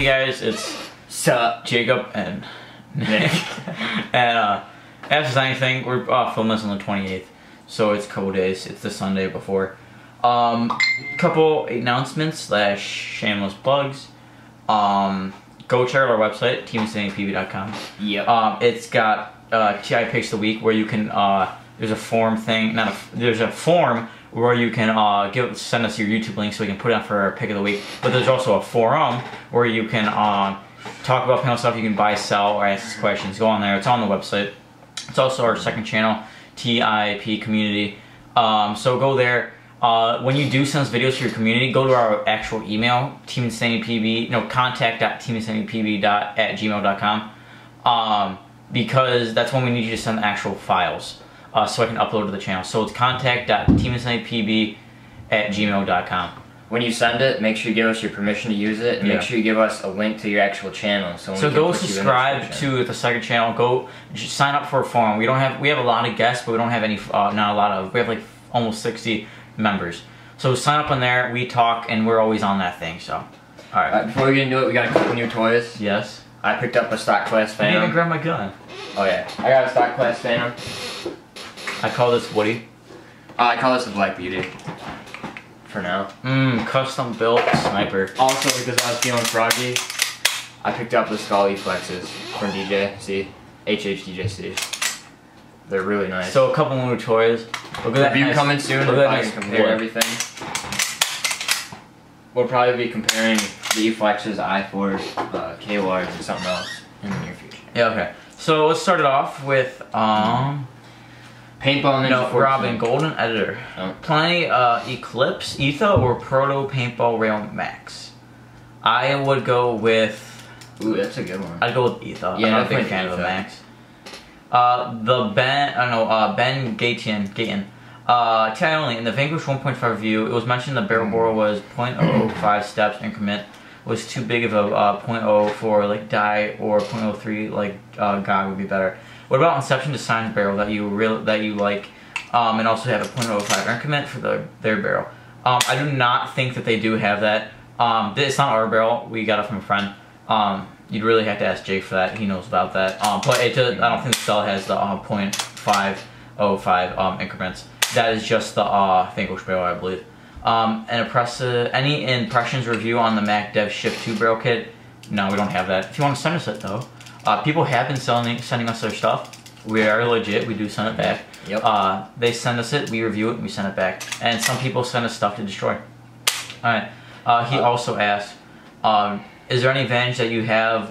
Hey guys, it's Sup, Jacob and Nick. And as anything, we're filming this on the 28th, so it's a couple days. It's the Sunday before. Couple announcements / shameless plugs. Go check out our website, teaminsanitpb.com. Yep. It's got TI picks of the week where you can there's a form thing, there's a form where you can send us your YouTube link so we can put it on for our pick of the week. But there's also a forum where you can talk about panel stuff. You can buy, sell, or ask us questions. Go on there. It's on the website. It's also our second channel, TIP Community. So go there. When you do send us videos to your community, go to our actual email, contact.teaminsanitpb@gmail.com, because that's when we need you to send the actual files, so I can upload to the channel. So it's contact.teaminsanitpb@gmail.com. When you send it, make sure you give us your permission to use it, and make sure you give us a link to your actual channel. So go subscribe to the second channel. Go sign up for a forum. We have a lot of guests, but we don't have any. Not a lot of. We have like almost 60 members. So sign up on there. We talk, and we're always on that thing. So, all right. Before we get into it, we got a couple new toys. Yes. I picked up a stock class I didn't Phantom. even grab my gun. Oh yeah, I got a stock class Phantom. I call this Woody. I call this the Black Beauty. For now. Custom built sniper. Also, because I was feeling froggy, I picked up the Skull E-Flexes from DJC, HHDJC. They're really nice. So a couple new toys. Look at that Review nice, coming soon. Look We'll at that probably compare everything. We'll probably be comparing the E-Flexes, I4s, K-Wars, and something else in the near future. Yeah, okay. So let's start it off with Paintball Ninja 14. Robin, Golden Editor. Oh. Plenty Eclipse, Etha, or Proto Paintball Rail Max. I would go with. Ooh, that's a good one. I'd go with Etha. Yeah, I'm not a big fan of the Max. Ben Gatian. TI only. In the Vanquish 1.5 review, it was mentioned the barrel bore was 0.05 steps increment. Was too big of a 0.0 for like die, or 0.03 like guy would be better. What about Inception Design barrel that you like, and also have a 0.05 increment for their barrel? I do not think that they do have that. It's not our barrel. We got it from a friend. You'd really have to ask Jake for that. He knows about that. But I don't think the cell has the 0.505 increments. That is just the Vanquish barrel, I believe. Any impressions review on the Mac Dev Shift 2 barrel kit? No, we don't have that. If you want to send us it though. People have been sending us their stuff. We are legit. We do send it back. Yep. They send us it, we review it, and we send it back. And some people send us stuff to destroy. Alright. He also asked, is there any advantage that you have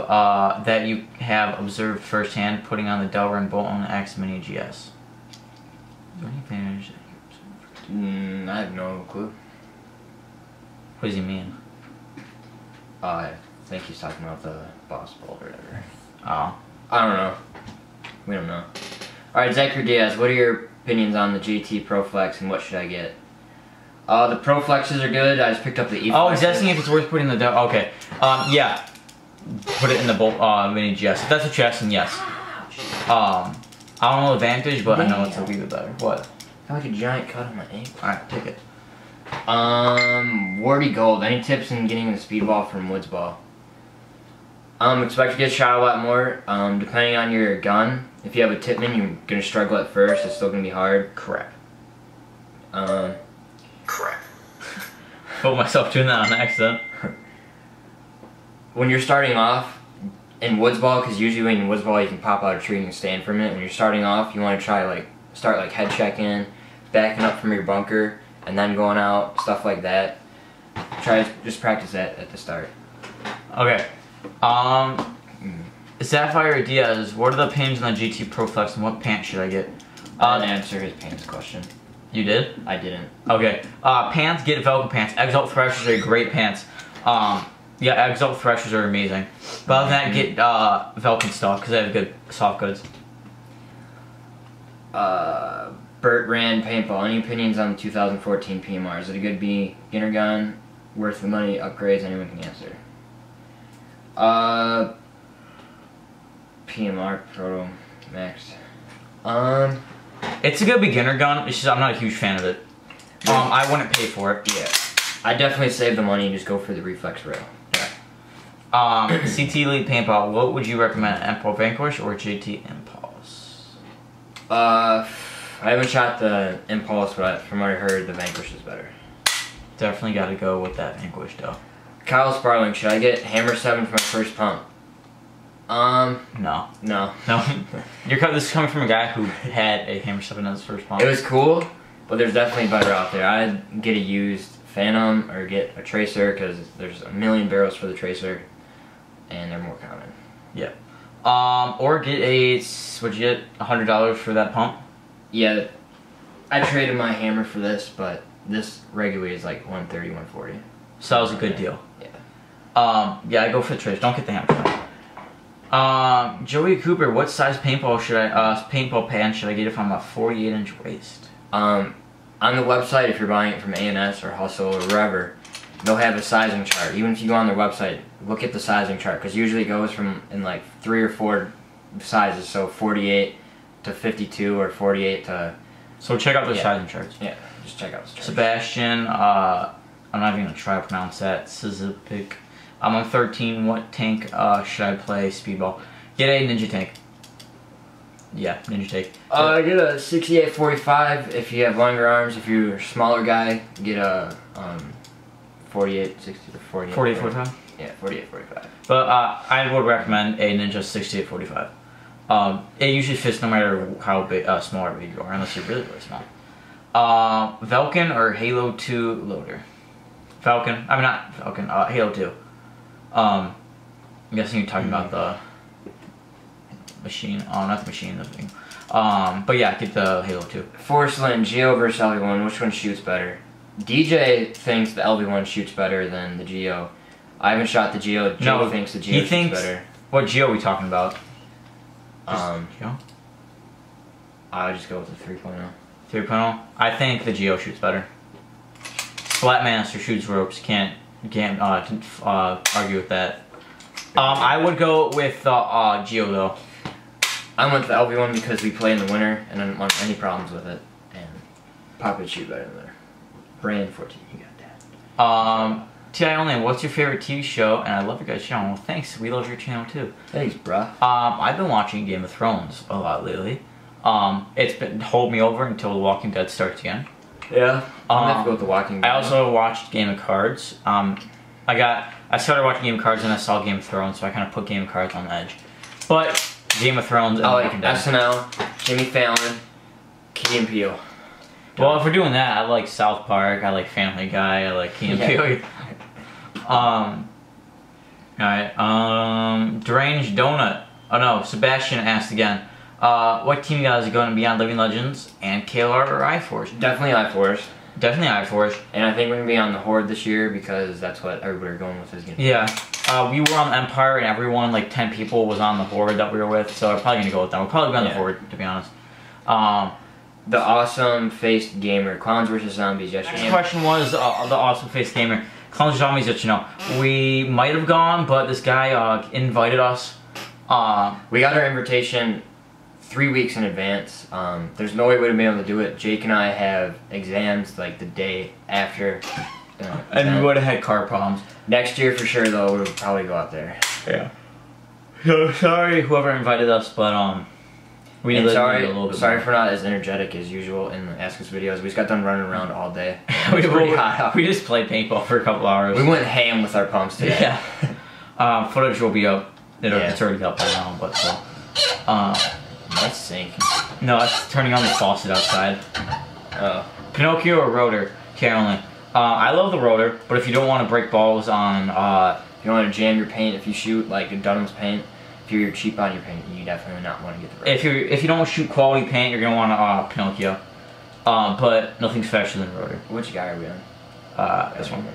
observed firsthand putting on the Delrin Bolt-on X Mini GS? Is there any advantage that you observed? I have no clue. What does he mean? I think he's talking about the boss bolt or whatever. Oh. I don't know. We don't know. Alright, Zachary Diaz, what are your opinions on the GT Pro Flex and what should I get? The Pro Flexes are good. I just picked up the E-Flexes. Oh, he's asking if it's worth putting the okay. Yeah. Put it in the Bolt Mini GS. If that's what you're asking, yes. I don't know the advantage, but I know it's a little bit better. What? I got like a giant cut on my ankle. Alright, take it. Wardy Gold. Any tips in getting the speedball from Woodball? Expect to get shot a lot more. Depending on your gun. If you have a Tipman, you're gonna struggle at first. It's still gonna be hard. Correct. Correct. Put myself doing that on accident. When you're starting off in Woodball, because usually when in Woodball you can pop out a tree and you can stand for a minute. When you're starting off, you want to try start head checking, backing up from your bunker, and then going out, stuff like that. Just practice that at the start. Okay. Sapphire Diaz, what are the pins on the GT Pro Flex and what pants should I get? I didn't answer his pants question. You did? I didn't. Okay. Pants, get Velcro pants. Exalt Thrashers are great pants. Yeah, Exalt Thrashers are amazing. But other than that, get Velcro stuff because they have good soft goods. Burt Rand Paintball. Any opinions on the 2014 PMR? Is it a good beginner gun? Worth the money? Upgrades? Anyone can answer. PMR Proto Max. It's a good beginner gun. It's just I'm not a huge fan of it. I wouldn't pay for it. Yeah. I definitely save the money and just go for the reflex rail. CT Elite Paintball. What would you recommend? Impulse Vanquish or JT Impulse? I haven't shot the Impulse, but from what I heard, the Vanquish is better. Definitely got to go with that Vanquish though. Kyle Sparling, should I get Hammer 7 for my first pump? No. No. This is coming from a guy who had a Hammer 7 as his first pump. It was cool, but there's definitely better out there. I'd get a used Phantom or get a Tracer because there's a million barrels for the Tracer, and they're more common. Yeah. Or get what'd you get? $100 for that pump? Yeah. I traded my Hammer for this, but this regularly is like 130, 140. So that was a good deal. Yeah. Yeah, I go for the Tracer. Don't get the Hammer. Joey Cooper, what size paintball paintball pan should I get if I'm a 48-inch waist? On the website, if you're buying it from A&S or Hustle or wherever, they'll have a sizing chart. Even if you go on their website, look at the sizing chart, because usually it goes from in like 3 or 4 sizes, so 48 to 52 or 48 to... So check out their sizing charts. Yeah, just check out the chart. Sebastian, I'm not even going to try to pronounce that. Sizipic. I'm on 13. What tank should I play speedball? Get a ninja tank. Yeah, ninja tank. Get a 68-45 if you have longer arms. If you're a smaller guy, get a 48, 60 to 48. 48-45? Yeah, 48-45. But I would recommend a Ninja 68-45. It usually fits no matter how big, small or big you are, unless you're really, really small. Velkin or Halo 2 loader? Falcon. I mean, not Falcon. Halo 2. I'm guessing you're talking about the machine. Oh, not the machine. The thing. But yeah, get the Halo 2. Forceland, Geo versus LV1. Which one shoots better? DJ thinks the LV1 shoots better than the Geo. I haven't shot the Geo. Joe thinks the Geo shoots better. What Geo are we talking about? Geo? I would just go with the 3.0. 3.0? I think the Geo shoots better. Flatmaster shoots ropes. Can't argue with that. I would go with Geo though. I went with the LV1 because we play in the winter and I don't want any problems with it. And Pop would shoot better than there. Brand 14, you got that. T.I. Only, what's your favorite TV show? And I love your guys' channel. Well, thanks. We love your channel too. Thanks, bruh. I've been watching Game of Thrones a lot lately. It's been hold me over until The Walking Dead starts again. Yeah. I'm gonna have to go with The Walking Dead. I also watched Game of Cards. I started watching Game of Cards and I saw Game of Thrones, so I kind of put Game of Cards on the edge. But Game of Thrones and The Walking Dead. SNL, Jimmy Fallon, Key and Peele. Well, if we're doing that, I like South Park, I like Family Guy, I like Key and Peele. Alright, Deranged Donut. Oh no, Sebastian asked again. What team you guys are going to be on Living Legends and KLR or iForce? Definitely iForce. Definitely iForce. And I think we're going to be on the Horde this year because that's what everybody going with is going to be. Yeah. We were on Empire and everyone, like 10 people, was on the Horde that we were with, so I'm probably going to go with them. We'll probably be on the Horde, to be honest. The Awesome Faced Gamer, Clowns vs. Zombies, yes. Next question was the Awesome Faced Gamer. Clowns vs. Zombies, yes, you know. We might have gone, but this guy invited us. We got our invitation 3 weeks in advance. There's no way we would have been able to do it. Jake and I have exams like the day after. And we would have had car problems. Next year for sure though, we would probably go out there. Yeah. So sorry whoever invited us, but we need sorry, a little bit sorry more. for not as energetic as usual in the Ask Us videos. We just got done running around all day. We just played paintball for a couple hours. We went ham with our pumps today. Yeah. Footage will be up. It's already up by now, but so. That's sink. No, it's turning on the faucet outside. Pinocchio or rotor? Carolyn. I love the rotor, but if you don't want to break balls on, if you want to jam your paint, if you shoot like Dunham's paint, if you're cheap on your paint, you definitely not want to get the rotor. If you don't shoot quality paint, you're gonna want Pinocchio. But nothing's faster than rotor. Which guy are we on? This one.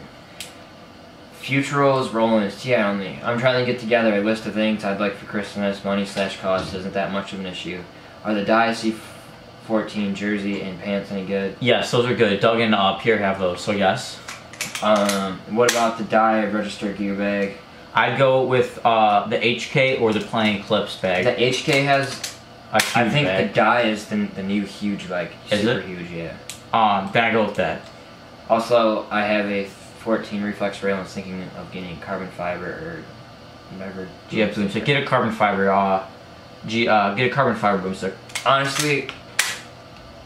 Futurals rolling is TI only. I'm trying to get together a list of things I'd like for Christmas. Money/cost isn't that much of an issue. Are the dye C14 jersey and pants any good? Yes, those are good. Doug and Pierre have those, so yes. What about the dye register gear bag? I'd go with the HK or the Playing Clips bag. The HK has, I think bag. the dye is the new huge, like super huge, yeah. Then I go with that. Also, I have a 14 reflex rail and thinking of getting carbon fiber or whatever. GF boomstick. Get a carbon fiber. Get a carbon fiber boomstick. Honestly,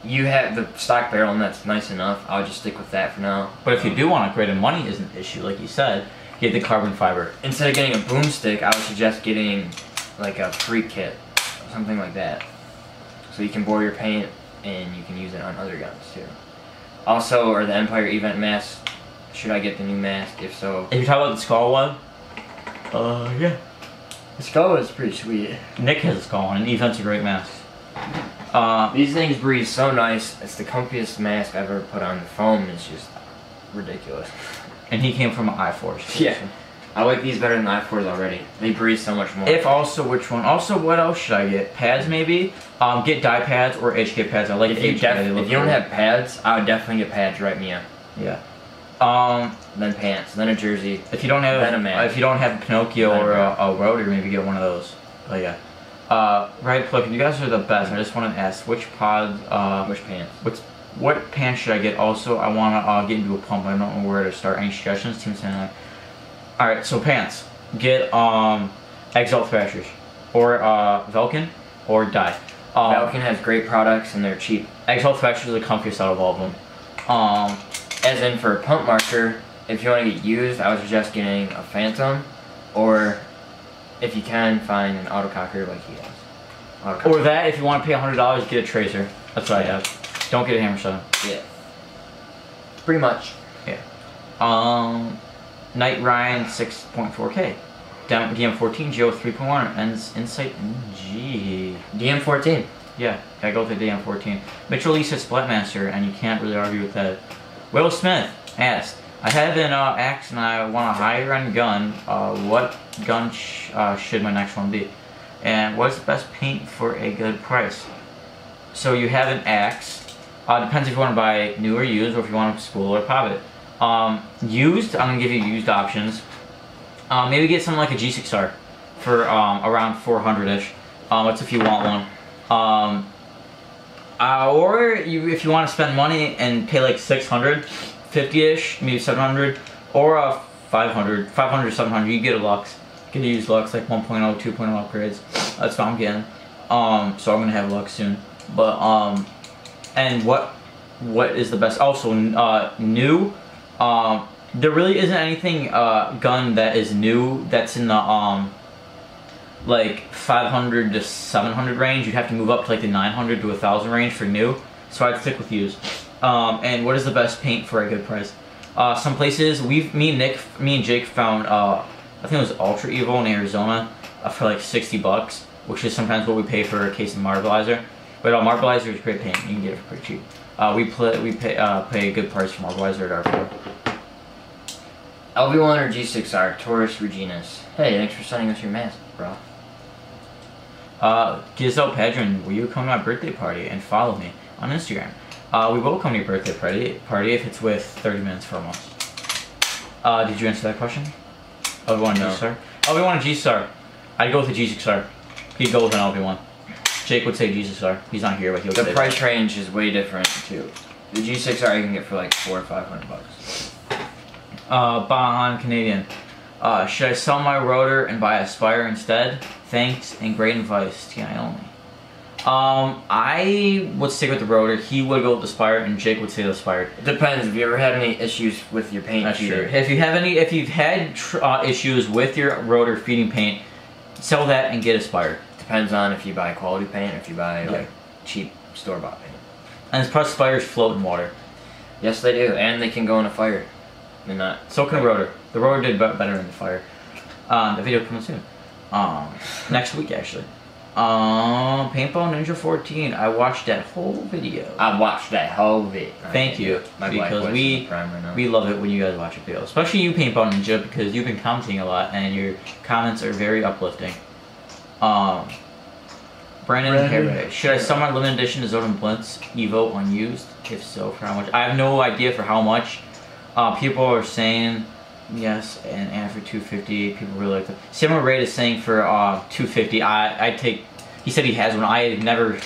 you have the stock barrel, and that's nice enough. I'll just stick with that for now. But if you do want to upgrade, and money is an issue, like you said, get the carbon fiber. Instead of getting a boomstick, I would suggest getting like a free kit, something like that, so you can bore your paint and you can use it on other guns too. Also, are the Empire event masks? Should I get the new mask? If so, If you're talking about the skull one, yeah. the skull is pretty sweet. Nick has a skull one, and Event's a great mask. These things breathe so nice. It's the comfiest mask I've ever put on. The foam is just ridiculous. And he came from an I-Force. Yeah. I like these better than the I-4s already. They breathe so much more. Which one? Also, what else should I get? Pads, maybe? Get dye pads or HK pads. I like if you don't have pads, I would definitely get pads, right, Mia? Yeah. Then pants, then a jersey. If you don't have then a mask. If you don't have Pinocchio or a rotor, maybe get one of those. But yeah. Right, look, you guys are the best. I just want to ask which pods. Which pants? What pants should I get? Also, I want to get into a pump. I don't know where to start. Any suggestions? Team saying. Alright, so pants. Get Exalt Thrashers. Or Velkin. Or Dye. Velkin has great products and they're cheap. Exalt Thrashers are the comfiest out of all of them. As in for a pump marker, if you want to get used, I would suggest getting a Phantom. Or if you can, find an autococker like he has. Or that, if you want to pay $100, get a Tracer. That's what I have. Don't get a Hammer 7. Yeah. Pretty much. Yeah. Knight Ryan 6.4K. DM14, Geo 3.1, ends Insight NG. DM14. Yeah, gotta go with the DM14. Mitchell Lee said Splatmaster, and you can't really argue with that. Will Smith asked, I have an axe and I want a higher end gun. What gun should my next one be? And what's the best paint for a good price? So you have an axe. Depends if you want to buy new or used, or if you want to spool or pop it. Used, I'm gonna give you used options. Maybe get something like a G6R for around 400-ish. That's if you want one. Or if you want to spend money and pay like 600, 50-ish, maybe 700, or 500, 700, you get a Lux. Get a used Lux, like 1.0, 2.0 upgrades. That's what I'm getting. So I'm gonna have Lux soon. But and what is the best? Also, new. There really isn't anything gun that is new that's in the like 500 to 700 range. You'd have to move up to like the 900 to 1000 range for new. So I'd stick with used. And what is the best paint for a good price? Some places me and Jake found I think it was Ultra Evo in Arizona for like $60, which is sometimes what we pay for a case of Marbleizer. But Marbleizer is great paint. You can get it for pretty cheap. We pay a good price for Marbleizer at our store. LV1 or G6R, Taurus Reginas. Hey, thanks for sending us your mask, bro. Giselle Padron, will you come to my birthday party and follow me on Instagram? We will come to your birthday party if it's with 30 minutes from us. Did you answer that question? LV1 G6R? LV1 G6R. I'd go with a G6R. He'd go with an LV1. Jake would say G6R. He's not here, but he would say the price range is way different too. The G6R you can get for like $400 or $500. Bahan Canadian. Should I sell my rotor and buy a Spire instead? Thanks and great advice. TI only. I would stick with the rotor. He would go with the Spire, and Jake would say the Spire. It depends. Have you ever had any issues with your paint? That's true. If you've had issues with your rotor feeding paint, sell that and get a Spire. Depends on if you buy quality paint or if you buy like cheap store-bought paint. And plus, Spires float in water. Yes, they do, and they can go in a fire. They're not. So can rotor. The rotor did better in the fire. The video coming soon. Next week actually. Paintball Ninja 14. I watched that whole video. I watched that whole video. Thank you, because we love it when you guys watch a video, especially you, Paintball Ninja, because you've been commenting a lot and your comments are very uplifting. Brandon Harry, should I sell my limited edition to Zodin Blitz Evo unused? If so, for how much? I have no idea for how much. People are saying yes, and for 250. People really like that. Samuel Raid is saying for 250. I take. He said he has one. I have never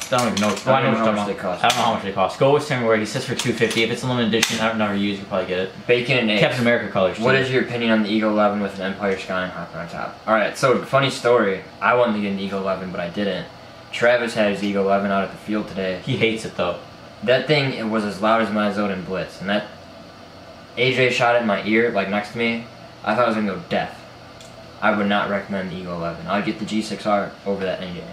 cost? I don't even know. Well, I know how much they cost. I don't know how much they cost. Go with Samurai. He says for $250. If it's a limited edition, I don't never use. You probably get it. Bacon and eggs. Captain America colors. What is your opinion on the Eagle 11 with an Empire Skyline hopper on top? All right, so funny story. I wanted to get an Eagle 11, but I didn't. Travis had his Eagle 11 out at the field today. He hates it though. That thing, it was as loud as my Zoden Blitz, and that AJ shot it in my ear, like next to me. I thought I was gonna go deaf. I would not recommend the Eagle 11. I'd get the G6R over that any day.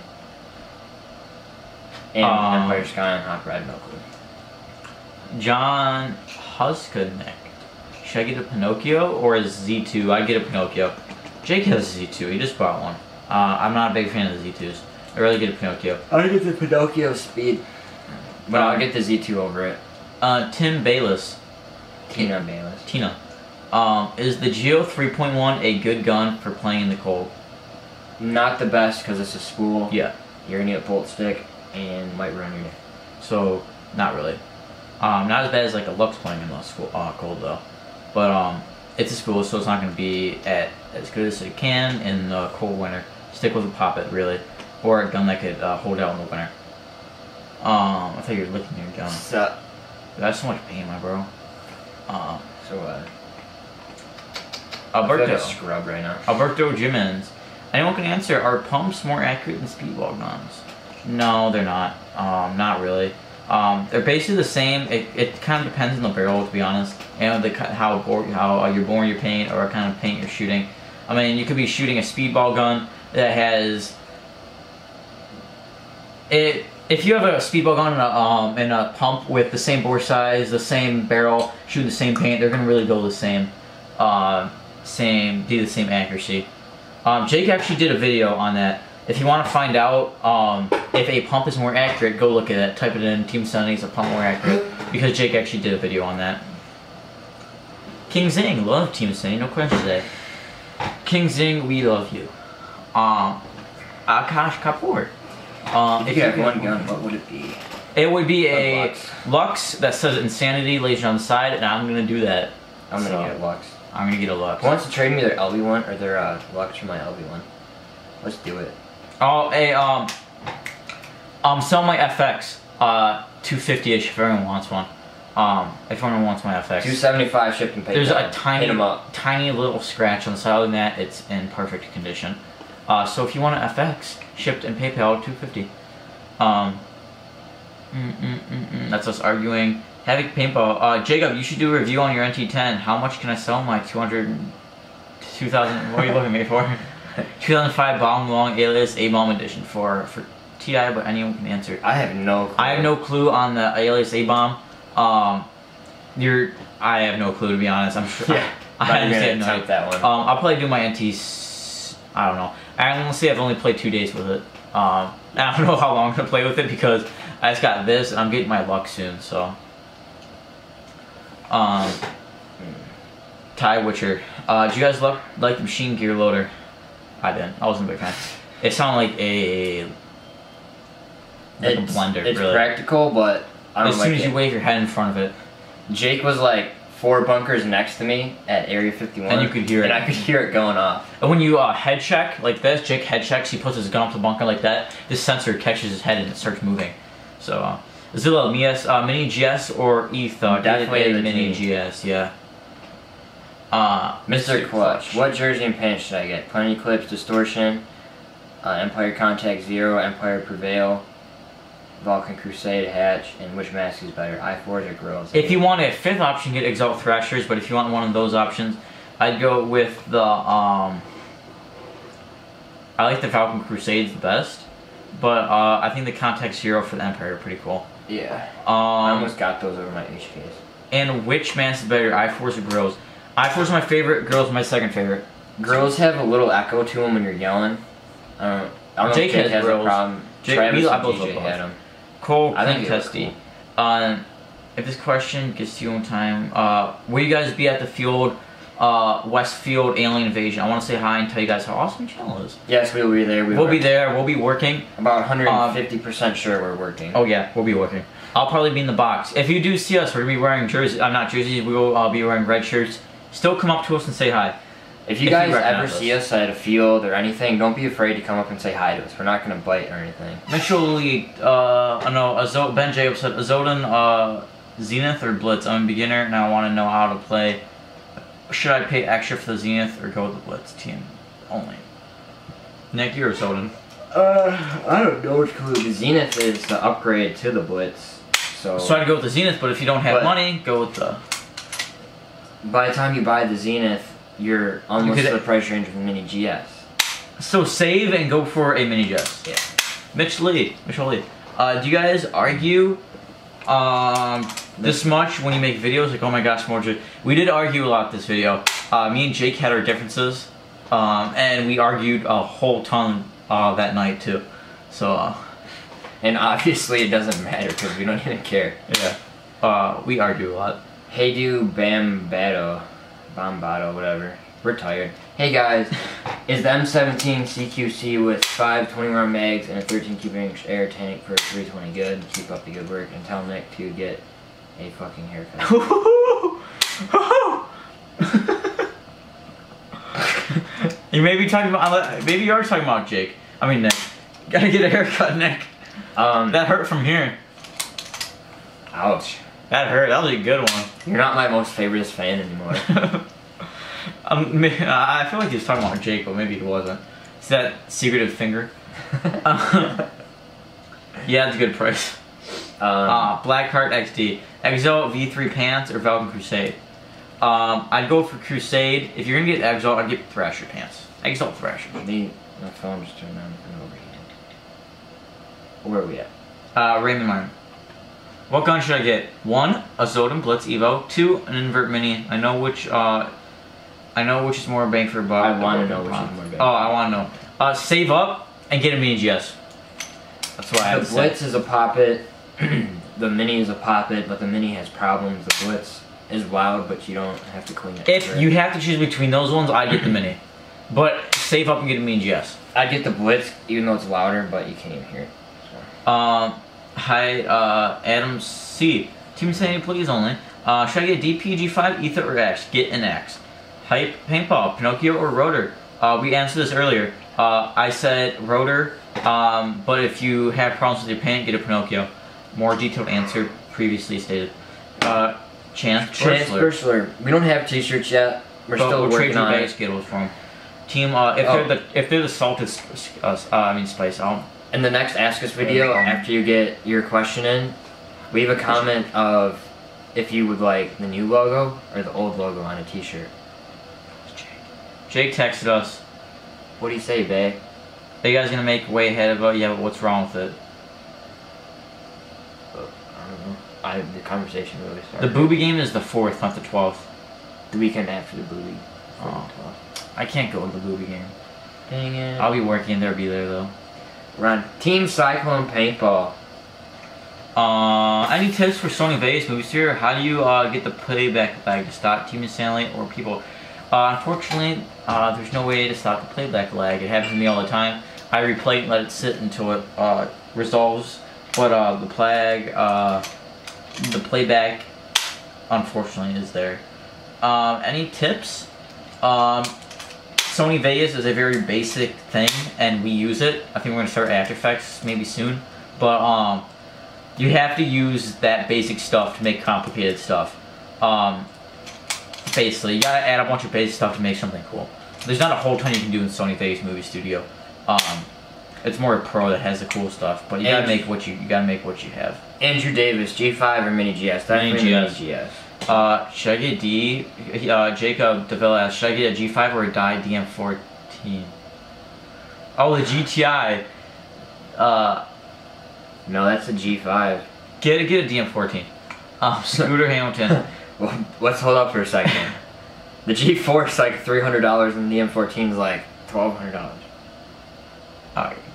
And Empire Skyline hopper, I have no clue. John Huskadnick. Should I get a Pinocchio or a Z2? I'd get a Pinocchio. Jake has a Z2. He just bought one. I'm not a big fan of the Z2s. I'd rather get a Pinocchio. I'd get the Pinocchio Speed. But I'll get the Z2 over it. Tim Bayless. Tina Bayless. Tina. Is the Geo 3.1 a good gun for playing in the cold? Not the best because it's a spool. Yeah. You're gonna need a bolt stick and might ruin your day. So, not really. Not as bad as like a Lux playing in the cold though. But it's a spool, so it's not going to be as good as it can in the cold winter. Stick with a poppet, really. Or a gun that could hold out in the winter. I thought you were licking your gun. Sup? That's so much pain, my bro. Alberto. I feel like a scrub right now. Alberto Jimenez. Anyone can answer, are pumps more accurate than speedball guns? No, they're not. Not really. They're basically the same. It kind of depends on the barrel, to be honest, and how you're boring your paint or what kind of paint you're shooting. I mean, you could be shooting a speedball gun that has it. If you have a speedball gun and a pump with the same bore size, the same barrel, shooting the same paint, they're gonna really go the same, do the same accuracy. Jake actually did a video on that. If you want to find out if a pump is more accurate, go look at it. Type it in, Team Sunny, is a pump more accurate? Because Jake actually did a video on that. King Zing, love Team Sunny, no question there. King Zing, we love you. Akash Kapoor. If you had one gun, what would it be? It would be a Lux that says Insanity laser on the side, and I'm going to do that. I'm going to get a Lux. I'm going to get a Lux. Who wants to trade me their LV1 or their Lux for my LV1? Let's do it. Oh, sell my FX, 250-ish if everyone wants one. If everyone wants my FX. 275 shipped and paid. There's a tiny little scratch on the side of that. It's in perfect condition. So if you want an FX, shipped and PayPal, $250. That's us arguing. Havoc Paintball. Jacob, you should do a review on your NT10. How much can I sell my 2000? What are you looking at me for? 2005 bomb long alias A-bomb edition for TI, but anyone can answer. I have no clue. I have no clue on the alias A-bomb. I have no clue, to be honest. I'm sure. Yeah. I understand that one. I'll probably do my NT. I don't know. I honestly I've only played 2 days with it. I don't know how long I'm gonna play with it because I just got this and I'm getting my luck soon. So. Ty Witcher. Do you guys like the machine gear loader? I didn't. I wasn't a big fan. It sounded like a blender. It's really practical, but I don't as soon as you wave your head in front of it. Jake was like 4 bunkers next to me at Area 51, and you could hear it. And I could hear it going off. And when you head check like this, Jake head checks. He puts his gun up the bunker like that. This sensor catches his head and it starts moving. So Zilla, Mini GS or ETH? Definitely the Mini GS. Yeah. Mr. Clutch, what jersey and pants should I get? Plain Eclipse, Distortion, Empire Contact Zero, Empire Prevail, Vulcan Crusade, Hatch, and which mask is better, I4s or Grills? If you want a 5th option, get Exalt Thrashers, but if you want one of those options, I'd go with the, I like the Falcon Crusades the best, but I think the Contact Zero for the Empire are pretty cool. Yeah. I almost got those over my HKs. And which mask is better, I4s or Grills? I4's my favorite, Grills my second favorite. Grills have a little echo to them when you're yelling. I don't know Jake if Jake has Grills. a problem. Travis and DJ had them. Cole I think Testy. Cool. If this question gets to you on time, will you guys be at the field, Westfield Alien Invasion? I want to say hi and tell you guys how awesome the channel is. Yes, we will be there. We'll be there. We'll be working. About 150% sure we're working. Oh yeah, we'll be working. I'll probably be in the box. If you do see us, we're going to be wearing jerseys. I'm not jerseys. We will be wearing red shirts. Still come up to us and say hi. If you guys ever see us at a field or anything, don't be afraid to come up and say hi to us. We're not gonna bite or anything. Make sure Ben Jacobs said Azoden, Zenith or Blitz. I'm a beginner and I want to know how to play. Should I pay extra for the Zenith or go with the Blitz team only? Nick, you're Azoden. I don't know which clue. The Zenith is the upgrade to the Blitz. So I'd go with the Zenith, but if you don't have money, go with the... By the time you buy the Zenith, you're almost the price range of a mini GS. So save and go for a mini GS. Yeah. Mitchell Lee. Do you guys argue this much when you make videos? Like, oh my gosh, more Jake. We did argue a lot this video. Me and Jake had our differences, and we argued a whole ton that night too. So, and obviously it doesn't matter because we don't even care. Yeah. We argue a lot. Hey do Bombado, whatever. We're tired. Hey guys, is the M17 CQC with 5 20-round mags and a 13 cubic inch air tank for 320 good? Keep up the good work and tell Nick to get a fucking haircut. You may be talking about, maybe you are talking about Jake. I mean Nick. Gotta get a haircut, Nick. That hurt from here. Ouch. That hurt. That was a good one. You're not my most favorite fan anymore. I feel like he was talking about Jake, but maybe he wasn't. It's that secretive finger. Yeah, it's a good price. Blackheart XD. Exo, V3 Pants, or Falcon Crusade? I'd go for Crusade. If you're gonna get Exo, I'd get Thrasher Pants. Exo Thrasher. My phone just turned on and overheated. Where are we at? Raymond Martin. What gun should I get? 1, a Zodin Blitz Evo. 2, an Invert Mini. I know which is more bang for a buck. I want to know which is more bang. Oh, I want to know. Save up and get a Mini GS. That's what I have to say. The Blitz is a pop-it. The Mini is a pop-it, but the Mini has problems. The Blitz is loud, but you don't have to clean it. If you have to choose between those ones, I'd get the Mini. But save up and get a Mini GS. I'd get the Blitz, even though it's louder, but you can't even hear it. So. Hi, Adam C. Team Insanity, please only. Should I get DP, G5, Ether, or X? Get an X. Hype, Paintball, Pinocchio, or Rotor? We answered this earlier. I said Rotor, but if you have problems with your paint, get a Pinocchio. More detailed answer previously stated. Chance Bursler. We don't have t-shirts yet. We're still working on it. Skittles for them. Team, if they're the salted, spice, in the next Ask Us video, after you get your question in, leave a comment of if you would like the new logo or the old logo on a t-shirt. Jake texted us. What do you say, babe? Are you guys gonna make way ahead of yeah, but what's wrong with it? I don't know. The conversation really started. The booby game is the 4th, not the 12th. The weekend after the booby. Oh. I can't go to the booby game. Dang it. I'll be working there, be there though. We're on Team Cyclone Paintball. Any tips for Sony Vegas movie studio? How do you get the playback lag to stop Team Insanely or people? Unfortunately, there's no way to stop the playback lag. It happens to me all the time. I replay it and let it sit until it resolves. But the playback, unfortunately, is there. Any tips? Sony Vegas is a very basic thing, and we use it. I think we're gonna start After Effects maybe soon. But you have to use that basic stuff to make complicated stuff. Basically, you gotta add a bunch of basic stuff to make something cool. There's not a whole ton you can do in Sony Vegas Movie Studio. It's more a pro that has the cool stuff, but you gotta make what you have. Andrew Davis, G5 or Mini GS? Mini GS. Should I get D? Jacob DeVille asks, should I get a G5 or a Die DM14? Oh, the GTI. No, that's a G5. Get a DM14. Scooter Hamilton. Well, let's hold up for a second. The G4 is like $300 and the DM14 is like $1,200.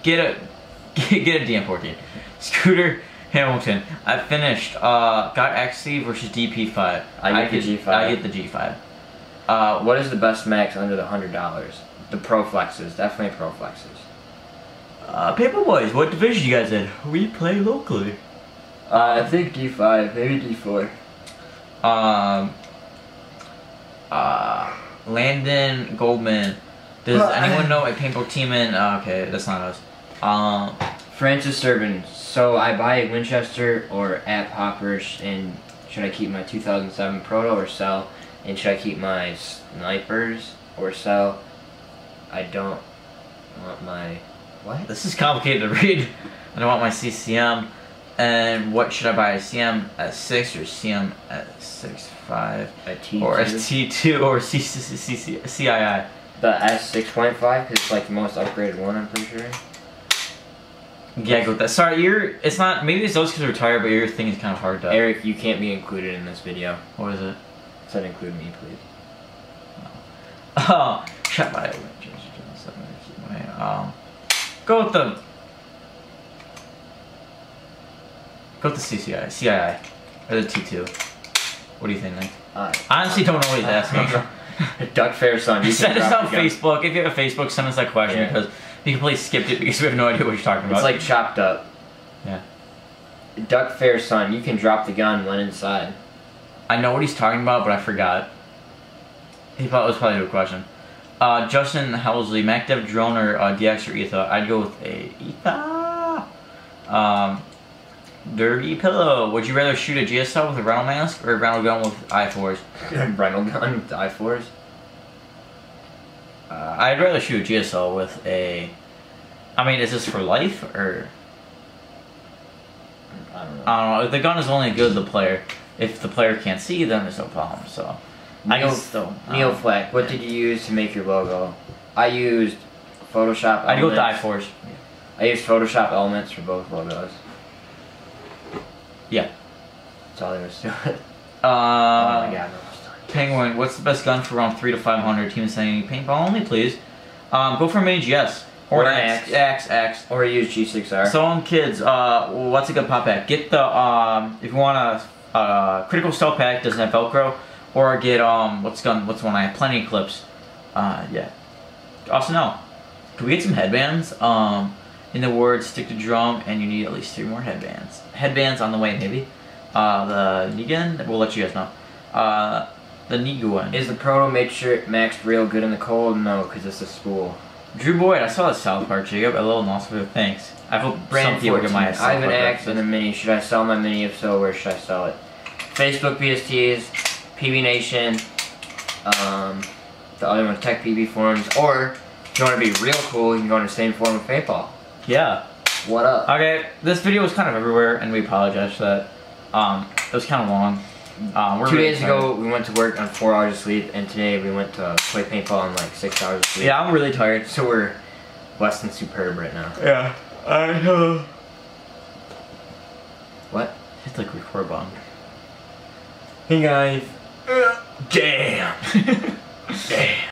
Get a DM14. Scooter Hamilton. I finished. Got XC versus DP5. I get the G5. I get the G5. What is the best max under the $100? The Pro Flexes. Definitely Pro Flexes. Paper Boys, what division you guys in? We play locally. I think D5, maybe D4. Landon Goldman. Does anyone know a paintball team in? Okay, that's not us. Francis Durbin. So I buy a Winchester or at Poppers, and should I keep my 2007 Proto or sell? And should I keep my snipers or sell? I don't want my what? This is complicated to read. I don't want my CCM. And what should I buy? A CM at 6 or CM at 6.5? A T2? Or a T2 or CII? The S6.5 because it's like the most upgraded one, I'm pretty sure. Yeah, go with that. Sorry, it's not, maybe it's those because we're tired, but your thing is kind of hard to... Eric, you can't be included in this video. What is it? It said include me, please. Oh, shut my... Go with the... Go with the CII. Or the T2. What do you think, Nick? I honestly don't know what he's asking. Duck Fair Son. You send us on Facebook. If you have a Facebook, send us that question because we completely skipped it because we have no idea what you're talking about. It's like chopped up. Yeah. Duck Fair Son. You can drop the gun when inside. I know what he's talking about, but I forgot. It was probably a good question. Justin Helsley, MacDev drone or DX or ETHA? I'd go with a ETHA. Dirty Pillow. Would you rather shoot a GSL with a rental mask or a rental gun with I4s? Rental gun with I4s? I'd rather shoot a GSL with a... I mean, is this for life or... I don't know. I don't know. The gun is only good to the player. If the player can't see, then there's no problem. So, Neil Flack, what did you use to make your logo? I used Photoshop elements. I'd go with the I4s. I used Photoshop elements for both logos. Yeah. That's all there was to it. Oh my god, Penguin, what's the best gun for around 3 to 500? Team saying paintball only, please. Go for Mini GS. Or X. Or use G6R. So, kids, what's a good pop pack? Get the, if you want a critical stealth pack, doesn't have Velcro, or get, what's one I have? Plenty of clips. Yeah. Also, no. Can we get some headbands? In the word, stick to drum, and you need at least 3 more headbands. Headbands on the way, maybe. The Negan, we'll let you guys know. The Negan. Is the Proto maxed real good in the cold? No, because it's a spool. Drew Boyd, I saw that South Park, Jacob. A little nostalgia. Thanks. I hope some people get my I have an Axe and a Mini. Should I sell my Mini? If so, where should I sell it? Facebook BSTs, PB Nation, the other one, Tech PB forums, or if you want to be real cool, you can go on the same forum with Paintball. Yeah. What up? Okay, this video was kind of everywhere, and we apologize for that. It was kind of long. 2 days ago, we went to work on 4 hours of sleep, and today we went to play paintball on like 6 hours of sleep. Yeah, I'm really tired. So we're less than superb right now. Yeah, I know. What? Hit the record button. Hey guys. Damn. Damn.